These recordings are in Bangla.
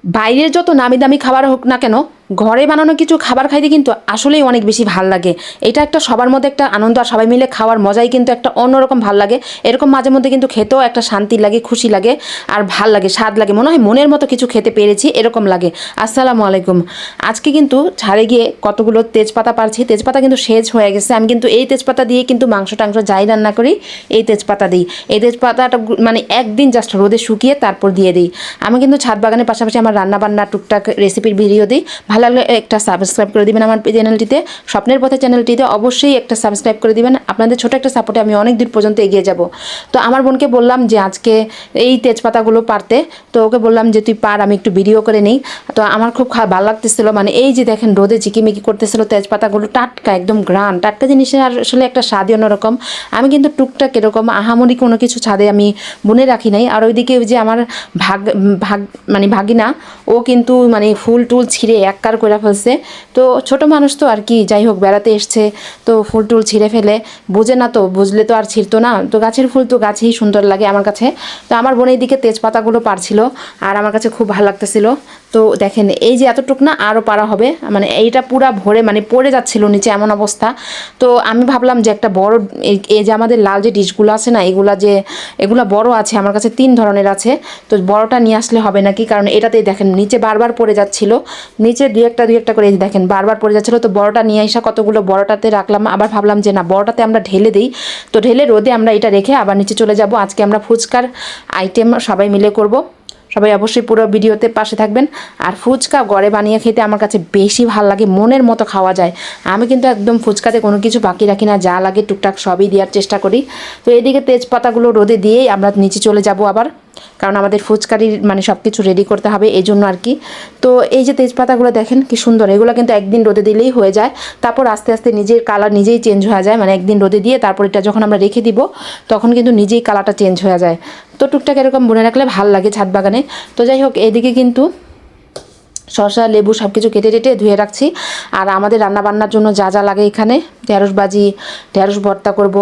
বাইরের যত নামি দামি খাবার হোক না কেন, ঘরে বানানো কিছু খাবার খাইতে কিন্তু আসলেই অনেক বেশি ভাল লাগে। এটা একটা সবার মধ্যে একটা আনন্দ, আর সবাই মিলে খাওয়ার মজাই কিন্তু একটা অন্যরকম ভাল লাগে। এরকম মাঝে মধ্যে কিন্তু খেতেও একটা শান্তি লাগে, খুশি লাগে, আর ভাল লাগে, স্বাদ লাগে, মনে হয় মনের মতো কিছু খেতে পেরেছি এরকম লাগে। আসসালামু আলাইকুম। আজকে কিন্তু ছাড়ে গিয়ে কতগুলো তেজপাতা পারছি। তেজপাতা কিন্তু সেজ হয়ে গেছে। আমি কিন্তু এই তেজপাতা দিয়ে কিন্তু মাংস টাংস যাই রান্না করি এই তেজপাতা দিই। এই তেজপাতাটা মানে একদিন জাস্ট রোদে শুকিয়ে তারপর দিয়ে দিই। আমি কিন্তু ছাদ বাগানের পাশাপাশি আমার রান্নাবান্না টুকটাক রেসিপির ভিডিও দিই। ভালো লাগলে একটা সাবস্ক্রাইব করে দিবেন আমার চ্যানেলটিতে, স্বপ্নের পথে চ্যানেলটিতে অবশ্যই একটা সাবস্ক্রাইব করে দিবেন। আপনাদের ছোট একটা সাপোর্টে আমি অনেক দূর পর্যন্ত এগিয়ে যাব। তো আমার বোনকে বললাম যে আজকে এই তেজপাতাগুলো পারতে, তো ওকে বললাম যে তুই পার, আমি একটু ভিডিও করে নিই। তো আমার খুব ভালো লাগতেছিল, মানে এই যে দেখেন রোদে ঝিকিমিকি করতেছিল তেজপাতাগুলো, টাটকা একদম গ্রান, টাটকা জিনিসের আর আসলে একটা স্বাদই অন্যরকম। আমি কিন্তু টুকটাক এরকম আহামরি কোনো কিছু ছাদে আমি বুনে রাখি নাই। আর ওইদিকে যে আমার ভাগ ভাগ মানে ভাগিনা, ও কিন্তু মানে ফুল টুল ছিঁড়ে এককার করে ফেলছে। তো ছোট মানুষ তো আর কি, যাই হোক বেড়াতে এসছে, তো ফুল টুল ছিঁড়ে ফেলে, বোঝে না, তো বুঝলে তো আর ছিঁড়তো না। তো গাছের ফুল তো গাছেই সুন্দর লাগে আমার কাছে। তো আমার বোন এইদিকে তেজপাতাগুলো পারছিল, আর আমার কাছে খুব ভালো লাগতেছিল। তো দেখেন এই যে এতটুক না, আরও পারা হবে, মানে এইটা পুরা ভরে মানে পড়ে যাচ্ছিল নিচে, এমন অবস্থা। তো আমি ভাবলাম যে একটা বড়, এই যে আমাদের লাল যে ডিশগুলো আছে না, এগুলা বড় আছে আমার কাছে, 3 ধরনের আছে। তো বড়টা নিয়ে আসলে হবে নাকি, কারণ এটাতেই দেখেন নিচে বারবার পড়ে যাচ্ছিল, নিচে দুই একটা করে দেখেন বারবার পড়ে যাচ্ছিল। তো বড়টা নিয়ে আসা কতগুলো বড়টাতে রাখলাম, আবার ভাবলাম যে না বড়টাতে আমরা ঢেলে দিই। তো ঢেলে রোদে আমরা এটা রেখে আবার নিচে চলে যাব। আজকে আমরা ফুচকার আইটেম সবাই মিলে করব। সবাই অবশ্যই পুরো ভিডিওতে পাশে থাকবেন। আর ফুচকা ঘরে বানিয়ে খেতে আমার কাছে বেশি ভালো লাগে, মনের মতো খাওয়া যায়। আমি কিন্তু একদম ফুচকাতে কোনো কিছু বাকি রাখি না, যা লাগে টুকটাক সবই দেওয়ার চেষ্টা করি। তো এদিকে তেজপাতাগুলো রোদে দিয়েই আমরা নিচে চলে যাব আবার, কারণ আমাদের ফুচকারির মানে সব কিছু রেডি করতে হবে এই জন্য আর কি। তো এই যে তেজপাতাগুলো দেখেন কি সুন্দর, এগুলো কিন্তু একদিন রোদে দিলেই হয়ে যায়। তারপর আস্তে আস্তে নিজের কালার নিজেই চেঞ্জ হয়ে যায়, মানে একদিন রোদে দিয়ে তারপর এটা যখন আমরা রেখে দিব তখন কিন্তু নিজেই কালারটা চেঞ্জ হয়ে যায়। তো টুকটাক এরকম বুনে রাখলে ভাল লাগে ছাদ বাগানে। তো যাই হোক, এদিকে কিন্তু শসা লেবু সব কিছু কেটে টেটে ধুয়ে রাখছি। আর আমাদের রান্না বান্নার জন্য যা যা লাগে এখানে, ঢেঁড়স ভাজি, ঢেঁড়স ভর্তা করব,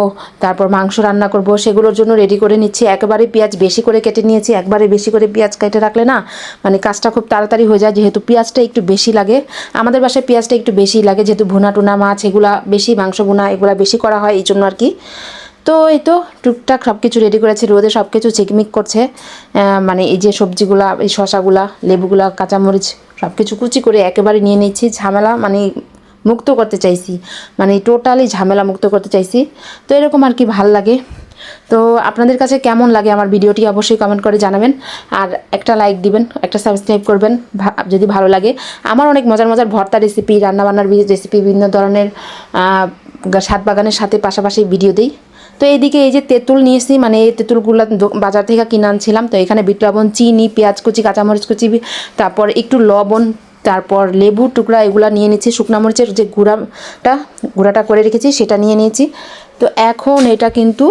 তারপর মাংস রান্না করব, সেগুলোর জন্য রেডি করে নিচ্ছি। একেবারে পেঁয়াজ বেশি করে কেটে নিয়েছি, একবারে বেশি করে পেঁয়াজ কেটে রাখলে না মানে কাজটা খুব তাড়াতাড়ি হয়ে যায়, যেহেতু পেঁয়াজটা একটু বেশি লাগে। আমাদের বাসায় পেঁয়াজটা একটু বেশি লাগে, যেহেতু ভুনা টুনা মাছ এগুলা বেশি, মাংস ভুনা এগুলা বেশি করা হয় এই জন্য আর কি। তো এই তো টুকটাক সব কিছু রেডি করেছি, রোদে সব কিছু চিকমিক করছে। মানে এই যে সবজিগুলা, এই শশাগুলা, লেবুগুলা, কাঁচামরিচ সব কিছু কুচি করে একেবারে নিয়ে নিচ্ছি। ঝামেলা মানে মুক্ত করতে চাইছি, মানে টোটালি ঝামেলা মুক্ত করতে চাইছি। তো এরকম আর কি ভাল লাগে। তো আপনাদের কাছে কেমন লাগে আমার ভিডিওটি অবশ্যই কমেন্ট করে জানাবেন। আর একটা লাইক দিবেন, একটা সাবস্ক্রাইব করবেন যদি ভালো লাগে। আমার অনেক মজার মজার ভর্তা রেসিপি, রান্নাবান্নার রেসিপি, বিভিন্ন ধরনের ছাদ বাগানের সাথে পাশাপাশি ভিডিও দিই। তো এইদিকে এই যে তেঁতুল নিয়েছি, মানে এই তেঁতুলগুলো বাজার থেকে কিনে আনছিলাম। তো এখানে বিট লবণ, চিনি, পেঁয়াজ কুচি, কাঁচামরিচ কুচি, তারপর একটু লবণ, তারপর লেবু টুকরা এগুলো নিয়ে নিচ্ছি। শুকনো মরিচের যে গুঁড়াটা করে রেখেছি সেটা নিয়ে নিয়েছি। তো এখন এটা কিন্তু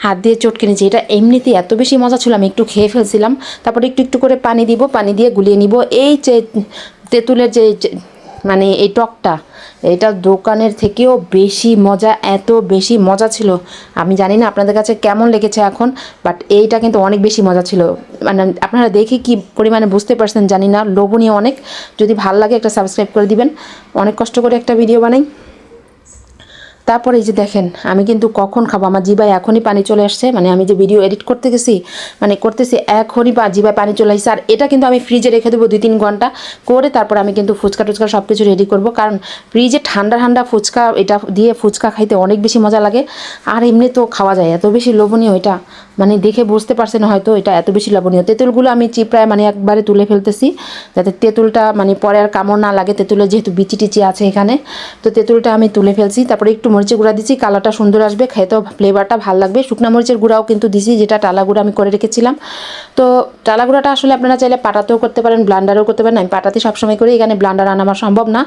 হাত দিয়ে চটকে নিয়েছি। এটা এমনিতেই এত বেশি মজা ছিল, আমি একটু খেয়ে ফেলছিলাম। তারপরে একটু একটু করে পানি দিব, পানি দিয়ে গুলিয়ে নিব। এই যে তেঁতুলের যে মানে এই টকটা, এটা দোকানের থেকেও বেশি মজা, এত বেশি মজা ছিল। আমি জানি না আপনাদের কাছে কেমন লেগেছে এখন, বাট এইটা কিন্তু অনেক বেশি মজা ছিল। মানে আপনারা দেখে কি পরিমাণে বুঝতে পারছেন জানি না, লোভনীয় অনেক। যদি ভাল লাগে একটা সাবস্ক্রাইব করে দিবেন, অনেক কষ্ট করে একটা ভিডিও বানাই। তারপরে এই যে দেখেন আমি কিন্তু কখন খাবো, আমার জিভায় এখনই পানি চলে আসছে। মানে আমি যে ভিডিও এডিট করতে গেছি, মানে করতেছি এখনই জিভায় পানি চলে আসছে। আর এটা কিন্তু আমি ফ্রিজে রেখে দেবো 2-3 ঘন্টা করে, তারপর আমি কিন্তু ফুচকা টুচকা সব কিছু রেডি করবো। কারণ ফ্রিজে ঠান্ডা ঠান্ডা ফুচকা, এটা দিয়ে ফুচকা খাইতে অনেক বেশি মজা লাগে। আর এমনি তো খাওয়া যায়, এত বেশি লোভনীয় এটা, মানে দেখে বুঝতে পারছেন হয়তো এটা এত বেশি লোভনীয়। তেঁতুলগুলো আমি চিপড়ায় মানে একবারে তুলে ফেলতেছি, যাতে তেঁতুলটা মানে পরে আর কামড় না লাগে। তেঁতুলের যেহেতু বিচি টিচি আছে এখানে, তো তেঁতুলটা আমি তুলে ফেলছি। তারপরে একটু মরিচের গুঁড়া দিচ্ছি, কালারটা সুন্দর আসবে, খেতেও ফ্লেভারটা ভালো লাগবে। শুকনা মরিচের গুঁড়াও কিন্তু দিছি, যেটা টালা গুঁড়া আমি করে রেখেছিলাম। তো টালা গুঁড়াটা আসলে আপনারা চাইলে পাটাতেও করতে পারেন, ব্লান্ডারও করতে পারেন। আমি পাটাতে সবসময় করি, এখানে ব্লান্ডার আনা আমার সম্ভব না,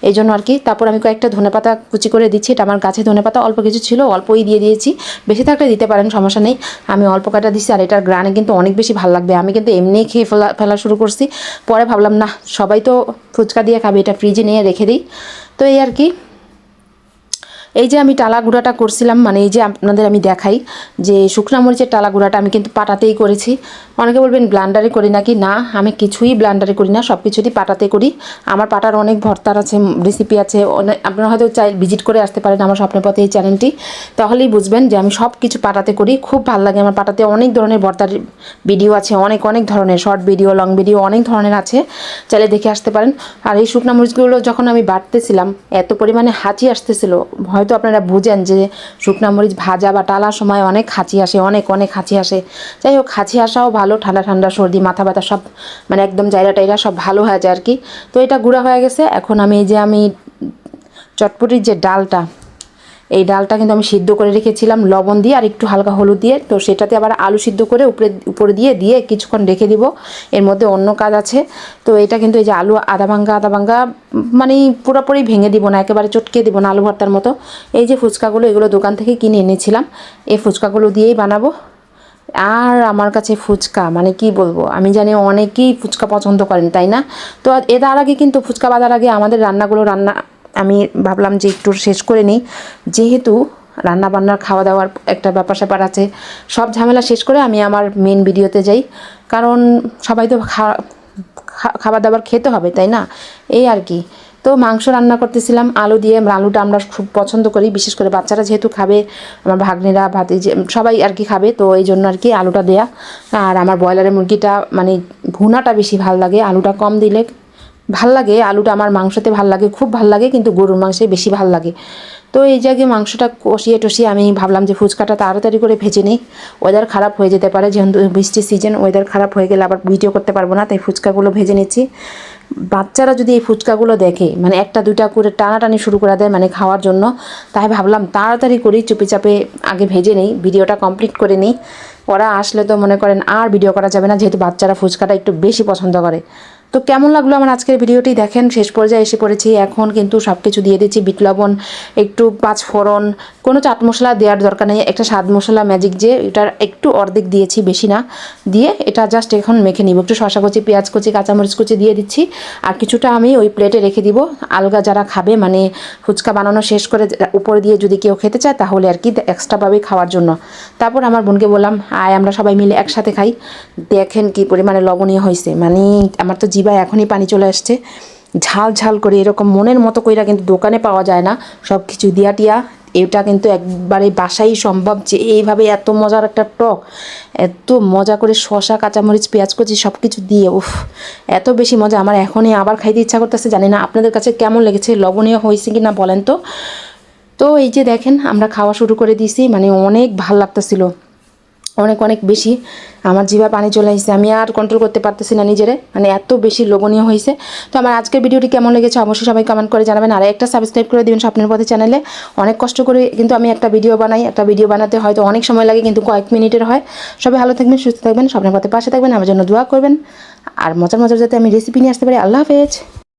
এই জন্য আর কি। তারপর আমি কয়েকটা ধনেপাতা কুচি করে দিচ্ছি। এটা আমার গাছে ধনেপাতা অল্প কিছু ছিল, অল্পই দিয়ে দিয়েছি, বেশি থাকলে দিতে পারেন, সমস্যা নেই। আমি অল্প কাটা দিচ্ছি। আর এটার গ্রানে কিন্তু অনেক বেশি ভালো লাগবে। আমি কিন্তু এমনিই খেয়ে ফেলা শুরু করছি, পরে ভাবলাম না সবাই তো ফুচকা দিয়ে খাবে, এটা ফ্রিজে নিয়ে রেখে দিই। তো এই আর কি। এই যে আমি টালা গুঁড়াটা করছিলাম, মানে এই যে আপনাদের আমি দেখাই যে শুকনা মরিচের টালা গুঁড়াটা আমি কিন্তু পাটাতেই করেছি। অনেকে বলবেন ব্লান্ডারে করি নাকি, না আমি কিছুই ব্লান্ডারে করি না, সব কিছুই পাটাতে করি। আমার পাটার অনেক ভর্তার আছে, রেসিপি আছে, অনেক আপনারা হয়তো ভিজিট করে আসতে পারেন আমার স্বপ্নের পথে এই চ্যানেলটি, তাহলেই বুঝবেন যে আমি সব কিছু পাটাতে করি। খুব ভালো লাগে আমার পাটাতে। অনেক ধরনের ভর্তার ভিডিও আছে, অনেক অনেক ধরনের শর্ট ভিডিও, লং ভিডিও অনেক ধরনের আছে, চাইলে দেখে আসতে পারেন। আর এই শুকনা মরিচগুলো যখন আমি বাটতেছিলাম এত পরিমাণে হাঁচি আসতেছিল, হয়তো আপনারা বুঝেন যে শুকনা মরিচ ভাজা বা টালার সময় অনেক হাঁচি আসে, অনেক অনেক হাঁচি আসে। যাই হোক, হাঁচি আসাও ভালো, ঠান্ডা ঠান্ডা সর্দি মাথা ব্যথা সব মানে একদম জায়গা টাইরা সব ভালো হয়ে যায় আর কি। তো এটা গুঁড়া হয়ে গেছে। এখন আমি এই যে আমি চটপটির যে ডালটা, এই ডালটা কিন্তু আমি সিদ্ধ করে রেখেছিলাম লবণ দিয়ে আর একটু হালকা হলুদ দিয়ে, তো সেটাতে আবার আলু সিদ্ধ করে উপরে দিয়ে কিছুক্ষণ রেখে দিব। এর মধ্যে অন্য কাজ আছে। তো এটা কিন্তু এই যে আলু আধা ভাঙ্গা মানে পুরোপুরি ভেঙে দিব না, একেবারে চটকে দিব না আলু ভর্তার মতো। এই যে ফুচকাগুলো, এগুলো দোকান থেকে কিনে এনেছিলাম, এই ফুচকাগুলো দিয়েই বানাবো। আর আমার কাছে ফুচকা মানে কি বলবো, আমি জানি অনেকেই ফুচকা পছন্দ করেন, তাই না? তো এর আগে কিন্তু ফুচকা বাজার আগে আমাদের আমি ভাবলাম যে একটু শেষ করে নিই, যেহেতু রান্না বান্নার খাওয়া দাওয়ার একটা ব্যাপার স্যাপার আছে। সব ঝামেলা শেষ করে আমি আমার মেন ভিডিওতে যাই, কারণ সবাই তো খাবার দাবার খেতে হবে, তাই না? এই আর কি। তো মাংস রান্না করতেছিলাম আলু দিয়ে। আলুটা আমরা খুব পছন্দ করি, বিশেষ করে বাচ্চারা যেহেতু খাবে, আমার ভাগ্নেরা ভাতিজে সবাই আর কি খাবে, তো এই জন্য আর কি আলুটা দেয়া। আর আমার ব্রয়লারের মুরগিটা মানে ভুনাটা বেশি ভাল লাগে, আলুটা কম দিলে ভাল লাগে। আলুটা আমার মাংসতে ভাল লাগে, খুব ভাল লাগে, কিন্তু গরুর মাংসে বেশি ভাল লাগে। তো এই জায়গায় মাংসটা কষিয়ে টষিয়ে আমি ভাবলাম যে ফুচকাটা তাড়াতাড়ি করে ভেজে নিই, ওয়েদার খারাপ হয়ে যেতে পারে, যেহেতু বৃষ্টির সিজন, ওয়েদার খারাপ হয়ে গেলে আবার ভিডিও করতে পারবো না, তাই ফুচকাগুলো ভেজে নিচ্ছি। বাচ্চারা যদি এই ফুচকাগুলো দেখে মানে একটা দুইটা করে টানাটানি শুরু করে দেয় মানে খাওয়ার জন্য, তাই ভাবলাম তাড়াতাড়ি করি চুপি চাপে আগে ভেজে নিই, ভিডিওটা কমপ্লিট করে নিই। ওরা আসলে তো মনে করেন আর ভিডিও করা যাবে না, যেহেতু বাচ্চারা ফুচকাটা একটু বেশি পছন্দ করে। তো কেমন লাগলো আমার আজকের ভিডিওটি দেখেন, শেষ পর্যায়ে এসে পড়েছি। এখন কিন্তু সব কিছু দিয়ে দিচ্ছি, বিট লবণ, একটু পাঁচ ফোড়ন, কোনো চাট মশলা দেওয়ার দরকার নেই, একটা স্বাদ মশলা ম্যাজিক যে এটার একটু অর্ধেক দিয়েছি, বেশি না দিয়ে এটা জাস্ট এখন মেখে নিব। একটু শসা কুচি, পেঁয়াজ কুচি, কাঁচামরিচ কুচি দিয়ে দিচ্ছি, আর কিছুটা আমি ওই প্লেটে রেখে দিব। আলগা যারা খাবে মানে ফুচকা বানানো শেষ করে উপরে দিয়ে যদি কেউ খেতে চায় তাহলে আর কি এক্সট্রাভাবে খাওয়ার জন্য। তারপর আমার বোনকে বললাম আয় আমরা সবাই মিলে একসাথে খাই। দেখেন কি পরিমাণে লবণীয় হয়েছে, মানে আমার তো জিভায় এখনই পানি চলে আসছে। ঝাল ঝাল করে এরকম মনের মতো কইরা কিন্তু দোকানে পাওয়া যায় না, সব কিছু দিয়া টিয়া। এটা কিন্তু একবারে বাসাই সম্ভব যে এইভাবে এত মজার একটা টক, এত মজা করে শসা, কাঁচামরিচ, পেঁয়াজ কুচি সব কিছু দিয়ে, উফ এত বেশি মজা, আমার এখনই আবার খাইতে ইচ্ছা করতেছে। জানি না আপনাদের কাছে কেমন লেগেছে, লবণীয় হয়েছে কি না বলেন তো। তো এই যে দেখেন আমরা খাওয়া শুরু করে দিয়েছি, মানে অনেক ভাল লাগতেছিল, অনেক অনেক বেশি। আমার জিভা পানি চলে আসছে, আমি আর কন্ট্রোল করতে পারতেছি না নিজেরে, মানে এত বেশি লোভনীয় হয়েছে। তো আমার আজকের ভিডিওটি কেমন লেগেছে অবশ্যই সবাই কমেন্ট করে জানাবেন, আর একটা সাবস্ক্রাইব করে দিবেন স্বপ্নের পথে চ্যানেলে। অনেক কষ্ট করে কিন্তু আমি একটা ভিডিও বানাই, একটা ভিডিও বানাতে হয়তো অনেক সময় লাগে, কিন্তু কয়েক মিনিটের হয়। সবাই ভালো থাকবেন, সুস্থ থাকবেন, স্বপ্নের পথে পাশে থাকবেন, আমার জন্য দোয়া করবেন। আর মজার মজার যাতে আমি রেসিপি নিয়ে আসতে পারি। আল্লাহ হাফেজ।